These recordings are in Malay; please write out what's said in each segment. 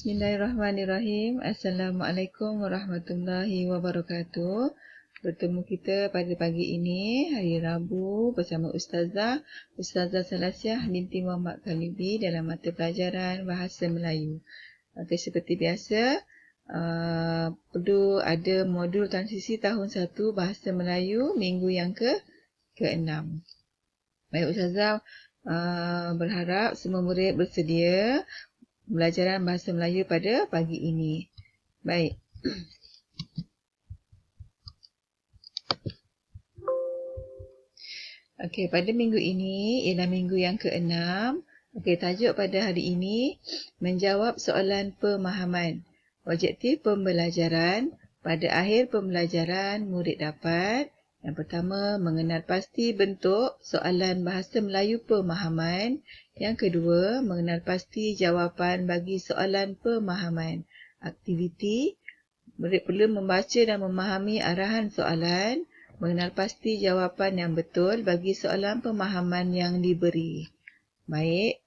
Bismillahirrahmanirrahim. Assalamualaikum warahmatullahi wabarakatuh. Bertemu kita pada pagi ini, hari Rabu, bersama Ustazah Salasiah binti Muhammad Khalibi dalam mata pelajaran Bahasa Melayu. Seperti biasa, perlu ada modul transisi tahun 1 Bahasa Melayu minggu yang ke-6. Baik, Ustazah berharap semua murid bersedia pembelajaran Bahasa Melayu pada pagi ini. Baik. Okey, pada minggu ini ialah minggu yang ke-6. Okey, tajuk pada hari ini menjawab soalan pemahaman. Objektif pembelajaran, pada akhir pembelajaran murid dapat yang pertama, mengenal pasti bentuk soalan Bahasa Melayu pemahaman. Yang kedua, mengenal pasti jawapan bagi soalan pemahaman. Aktiviti, murid perlu membaca dan memahami arahan soalan, mengenal pasti jawapan yang betul bagi soalan pemahaman yang diberi. Baik,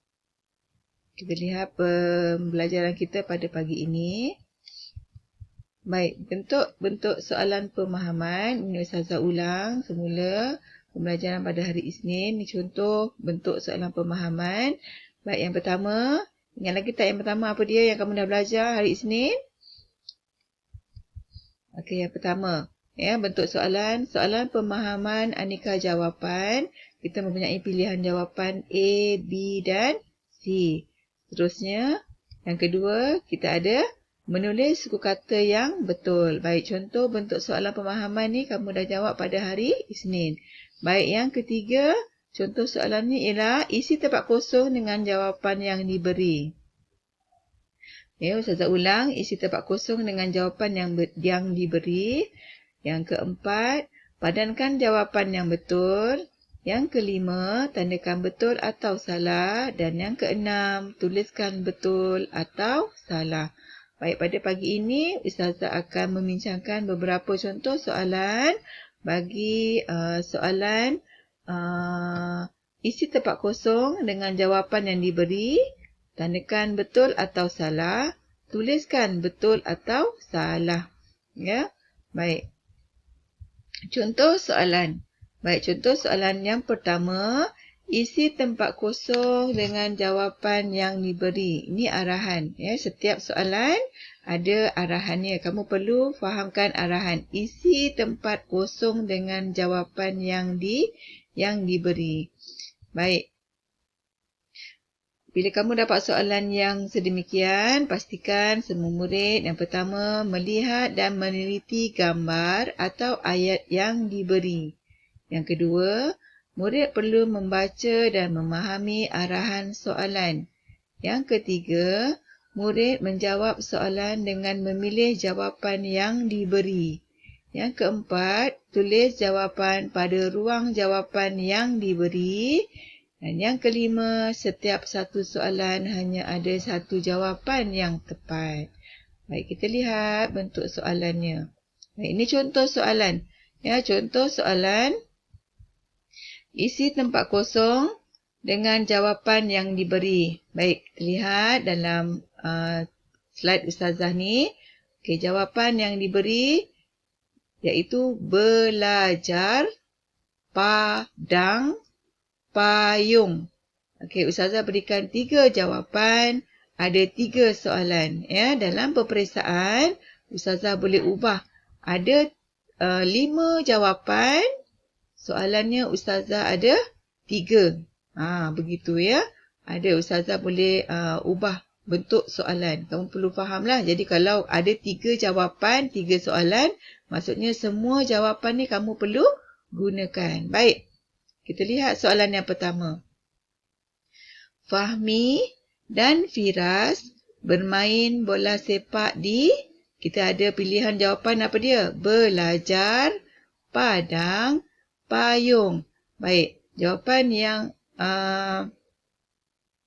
kita lihat pembelajaran kita pada pagi ini. Baik, bentuk soalan pemahaman. Ini Ustazah ulang semula pembelajaran pada hari Isnin. Ini contoh bentuk soalan pemahaman. Baik, yang pertama. Ingat lagi tak yang pertama apa dia yang kamu dah belajar hari Isnin? Okey, yang pertama. Ya, bentuk soalan. Soalan pemahaman aneka jawapan. Kita mempunyai pilihan jawapan A, B dan C. Seterusnya, yang kedua, kita ada menulis suku kata yang betul. Baik, contoh bentuk soalan pemahaman ni kamu dah jawab pada hari Isnin. Baik, yang ketiga, contoh soalan ni ialah isi tempat kosong dengan jawapan yang diberi. Ya, Ustazah ulang, isi tempat kosong dengan jawapan yang diberi. Yang keempat, padankan jawapan yang betul. Yang kelima, tandakan betul atau salah. Dan yang keenam, tuliskan betul atau salah. Baik, pada pagi ini Ustazah akan membincangkan beberapa contoh soalan bagi soalan isi tempat kosong dengan jawapan yang diberi, tandakan betul atau salah, tuliskan betul atau salah. Ya, baik. Contoh soalan. Baik, contoh soalan yang pertama, isi tempat kosong dengan jawapan yang diberi. Ini arahan. Ya, setiap soalan ada arahannya. Kamu perlu fahamkan arahan. Isi tempat kosong dengan jawapan yang diberi. Baik. Bila kamu dapat soalan yang sedemikian, pastikan semua murid yang pertama melihat dan meneliti gambar atau ayat yang diberi. Yang kedua, murid perlu membaca dan memahami arahan soalan. Yang ketiga, murid menjawab soalan dengan memilih jawapan yang diberi. Yang keempat, tulis jawapan pada ruang jawapan yang diberi. Dan yang kelima, setiap satu soalan hanya ada satu jawapan yang tepat. Baik, kita lihat bentuk soalannya. Baik, ini contoh soalan. Ya, contoh soalan. Isi tempat kosong dengan jawapan yang diberi. Baik, lihat dalam slide Ustazah ni. Okey, jawapan yang diberi iaitu belajar, padang, payung. Okey, Ustazah berikan 3 jawapan, ada 3 soalan. Ya, dalam peperiksaan, Ustazah boleh ubah. Ada 5 jawapan. Soalannya Ustazah ada 3. Begitu ya. Ada Ustazah boleh ubah bentuk soalan. Kamu perlu fahamlah. Jadi kalau ada 3 jawapan, 3 soalan, maksudnya semua jawapan ni kamu perlu gunakan. Baik. Kita lihat soalan yang pertama. Fahmi dan Firas bermain bola sepak di... Kita ada pilihan jawapan apa dia? Belajar, padang, payung. Baik, jawapan yang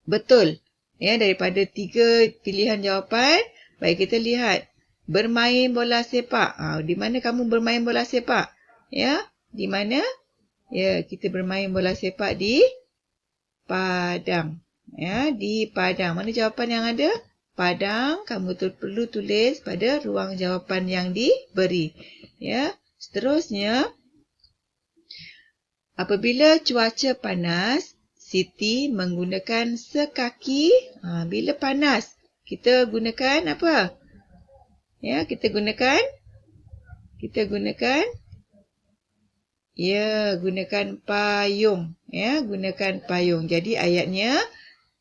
betul. Ya, daripada 3 pilihan jawapan. Baik, kita lihat. Bermain bola sepak. Di mana kamu bermain bola sepak? Ya, di mana? Ya, kita bermain bola sepak di padang. Ya, di padang. Mana jawapan yang ada? padang, kamu perlu tulis pada ruang jawapan yang diberi. Ya. Seterusnya, apabila cuaca panas, Siti menggunakan sekaki. Bila panas, kita gunakan apa? Ya, kita gunakan gunakan payung. Ya, gunakan payung. Jadi ayatnya,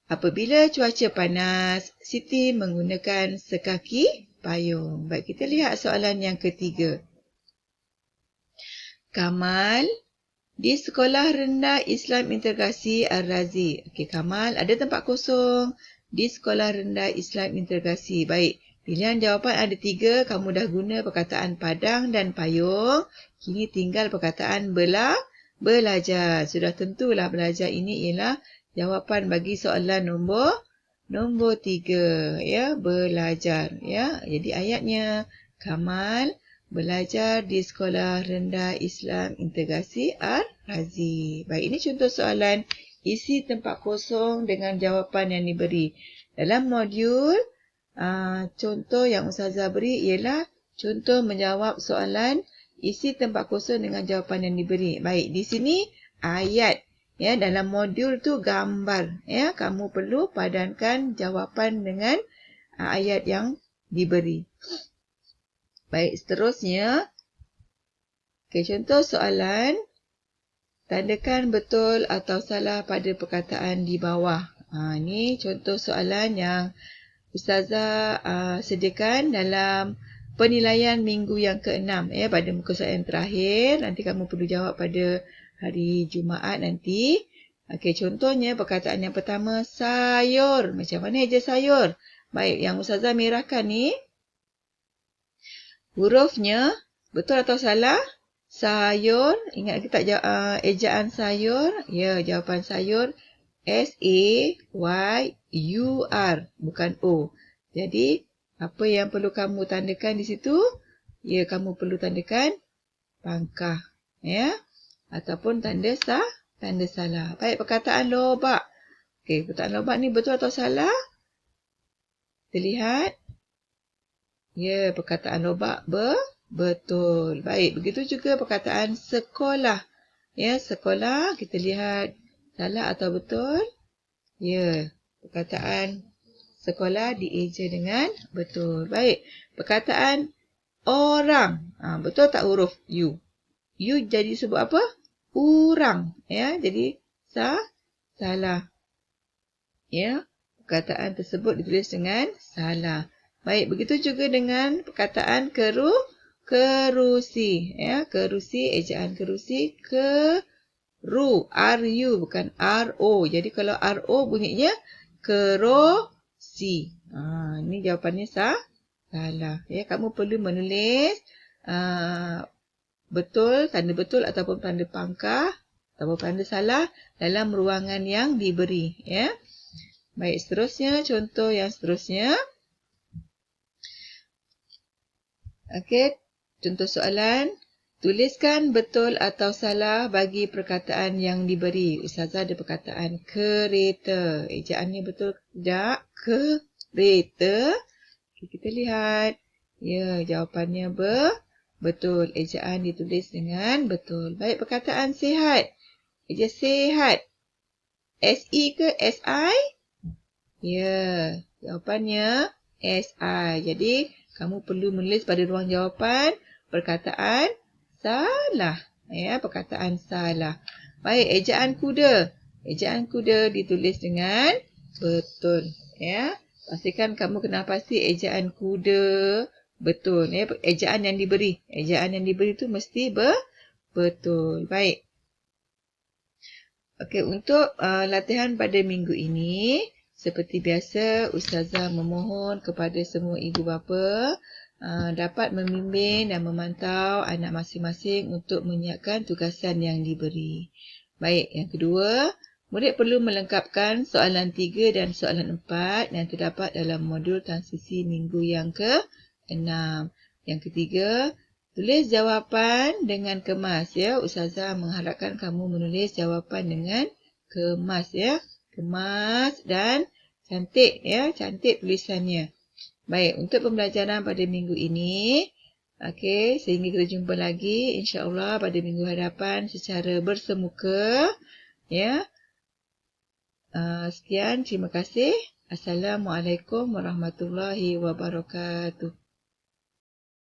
apabila cuaca panas, Siti menggunakan sekaki payung. Baik, kita lihat soalan yang ketiga. Kamal di Sekolah Rendah Islam Integrasi Al-Razi. Okey, Kamal ada tempat kosong di Sekolah Rendah Islam Integrasi. Baik, pilihan jawapan ada 3. Kamu dah guna perkataan padang dan payung. Kini tinggal perkataan belajar. Sudah tentulah belajar ini ialah jawapan bagi soalan nombor 3. Ya, belajar. Ya, jadi ayatnya, Kamal belajar di Sekolah Rendah Islam Integrasi Al-Razi. Baik, ini contoh soalan isi tempat kosong dengan jawapan yang diberi. Dalam modul, contoh yang Ustazah beri ialah contoh menjawab soalan isi tempat kosong dengan jawapan yang diberi. Baik, di sini ayat. Ya, dalam modul tu gambar. Ya, kamu perlu padankan jawapan dengan ayat yang diberi. Baik, seterusnya. Okey, contoh soalan. Tandakan betul atau salah pada perkataan di bawah. Ini contoh soalan yang Ustazah sediakan dalam penilaian minggu yang ke-6. Pada muka soalan terakhir. Nanti kamu perlu jawab pada hari Jumaat nanti. Okey, contohnya perkataan yang pertama, sayur. Macam mana eja sayur? Baik, yang Ustazah merahkan ni, hurufnya betul atau salah? Sayur. Ingat ke tak ejaan sayur? Ya, jawapan sayur S-A-Y-U-R. Bukan O. Jadi, apa yang perlu kamu tandakan di situ? Ya, kamu perlu tandakan pangkah. Ya. Ataupun tanda salah. Baik, perkataan lobak. Okey, perkataan lobak ni betul atau salah? Kita lihat. Ya, perkataan lobak betul. Baik, begitu juga perkataan sekolah. Ya, sekolah, kita lihat salah atau betul. Ya, perkataan sekolah dieja dengan betul. Baik, perkataan orang. Betul tak huruf U? U jadi sebut apa? Urang. Ya, jadi salah. Ya, perkataan tersebut ditulis dengan salah. Baik, begitu juga dengan perkataan kerusi. Ya, kerusi, ejaan kerusi, R-U, bukan R-O. Jadi kalau R-O bunyinya kerusi. Ini jawapannya salah. Ya, kamu perlu menulis tanda betul ataupun tanda pangkah ataupun tanda salah dalam ruangan yang diberi. Ya. Baik, seterusnya, contoh yang seterusnya. Okey, contoh soalan. Tuliskan betul atau salah bagi perkataan yang diberi. Ustazah ada perkataan kereta. Ejaannya betul tak? Kereta. Okay, kita lihat. Ya, jawapannya betul. Ejaan ditulis dengan betul. Baik, perkataan sihat. Eja sihat. S-I ke S-I? Ya, jawapannya S-I. Jadi, kamu perlu menulis pada ruang jawapan perkataan salah. Ya, perkataan salah. Baik, ejaan kuda. Ejaan kuda ditulis dengan betul. Ya, pastikan kamu kena pasti ejaan kuda betul. Ya, ejaan yang diberi. Ejaan yang diberi itu mesti betul. Baik. Okey, untuk latihan pada minggu ini, seperti biasa, Ustazah memohon kepada semua ibu bapa dapat membimbing dan memantau anak masing-masing untuk menyiapkan tugasan yang diberi. Baik, yang kedua, murid perlu melengkapkan soalan 3 dan soalan 4 yang terdapat dalam modul transisi minggu yang ke-6. Yang ketiga, tulis jawapan dengan kemas. Ya, Ustazah mengharapkan kamu menulis jawapan dengan kemas. Ya, kemas dan Cantik ya, cantik tulisannya. Baik, untuk pembelajaran pada minggu ini, okey, sehingga kita jumpa lagi insya-Allah pada minggu hadapan secara bersemuka. Ya. Sekian, terima kasih. Assalamualaikum warahmatullahi wabarakatuh.